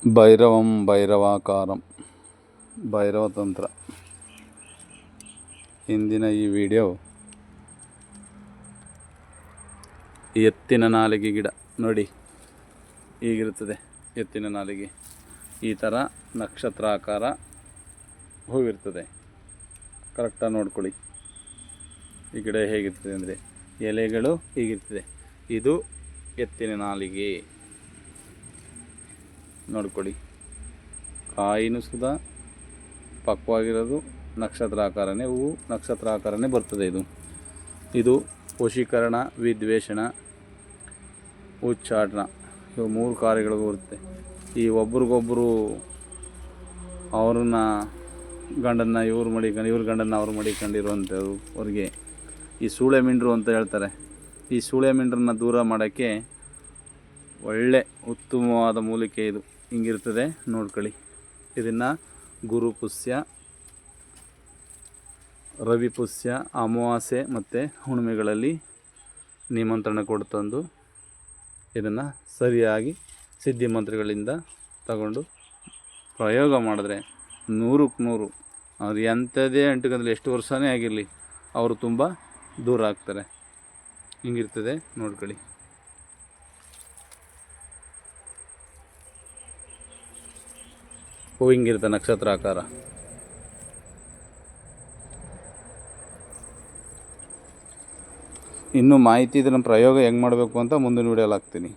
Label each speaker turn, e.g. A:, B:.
A: ಭೈರವಂ ಭೈರವಾಕಾರಂ ಭೈರವ ತಂತ್ರ. ಇಂದಿನ ಈ ವಿಡಿಯೋ ಎತ್ತಿನ ನಾಲಿಗೆ ಗಿಡ ನೋಡಿ, ಹೀಗಿರುತ್ತದೆ ಎತ್ತಿನ ನಾಲಿಗೆ. ಈ ಥರ ನಕ್ಷತ್ರಾಕಾರ ಹೂವಿರ್ತದೆ. ಕರೆಕ್ಟಾಗಿ ನೋಡ್ಕೊಳ್ಳಿ. ಈ ಗಿಡ ಹೇಗಿರ್ತದೆ ಅಂದರೆ ಎಲೆಗಳು ಹೀಗಿರ್ತದೆ. ಇದು ಎತ್ತಿನ ನಾಲಿಗೆ ನೋಡ್ಕೊಳ್ಳಿ. ಕಾಯಿನೂ ಸುಧಾ ಪಕ್ವಾಗಿರೋದು ನಕ್ಷತ್ರಾಕಾರನೇ, ಹೂವು ನಕ್ಷತ್ರಾಕಾರನೇ ಬರ್ತದೆ. ಇದು ವಶೀಕರಣ, ವಿದ್ವೇಷಣ, ಉಚ್ಚಾಟನ, ಇವು 3 ಕಾರ್ಯಗಳಿಗೂ ಬರುತ್ತೆ. ಈ ಒಬ್ರಿಗೊಬ್ಬರು ಅವ್ರನ್ನ ಗಂಡನ್ನ ಇವ್ರು ಮಡಿಕೊಂಡು, ಇವ್ರ ಗಂಡನ್ನ ಅವ್ರು ಮಡಿಕೊಂಡಿರುವಂಥವ್ರು ಅವ್ರಿಗೆ ಈ ಸೂಳೆ ಮಿಂಡ್ರು ಅಂತ ಹೇಳ್ತಾರೆ. ಈ ಸೂಳೆ ಮಿಂಡ್ರನ್ನ ದೂರ ಮಾಡೋಕ್ಕೆ ಒಳ್ಳೆ ಉತ್ತಮವಾದ ಮೂಲಿಕೆ ಇದು. ಹಿಂಗಿರ್ತದೆ ನೋಡ್ಕೊಳ್ಳಿ. ಇದನ್ನು ಗುರುಪುಷ್ಯ, ರವಿಪುಷ್ಯ, ಅಮಾವಾಸ್ಯೆ ಮತ್ತು ಹುಣ್ಣಿಮೆಗಳಲ್ಲಿ ನಿಮಂತ್ರಣ ಕೊಡ್ತಂದು ಇದನ್ನು ಸರಿಯಾಗಿ ಸಿದ್ಧಿ ಮಂತ್ರಗಳಿಂದ ತಗೊಂಡು ಪ್ರಯೋಗ ಮಾಡಿದ್ರೆ 100ಕ್ಕೆ 100 ಅವ್ರು ಎಂಥದೇ ಅಂಟುಕಂದ್ರೆ ಎಷ್ಟು ವರ್ಷನೇ ಆಗಿರಲಿ ಅವರು ತುಂಬ ದೂರ ಆಗ್ತಾರೆ. ಹಿಂಗಿರ್ತದೆ ನೋಡ್ಕೊಳ್ಳಿ. ಹಿಂಗಿರುತ್ತೆ ನಕ್ಷತ್ರಾಕಾರ. ಇನ್ನೂ ಮಾಹಿತಿ ಇದನ್ನು ಪ್ರಯೋಗ ಹೆಂಗೆ ಮಾಡಬೇಕು ಅಂತ ಮುಂದಿನ ವಿಡಿಯೋಲಿ ಹಾಕ್ತೀನಿ.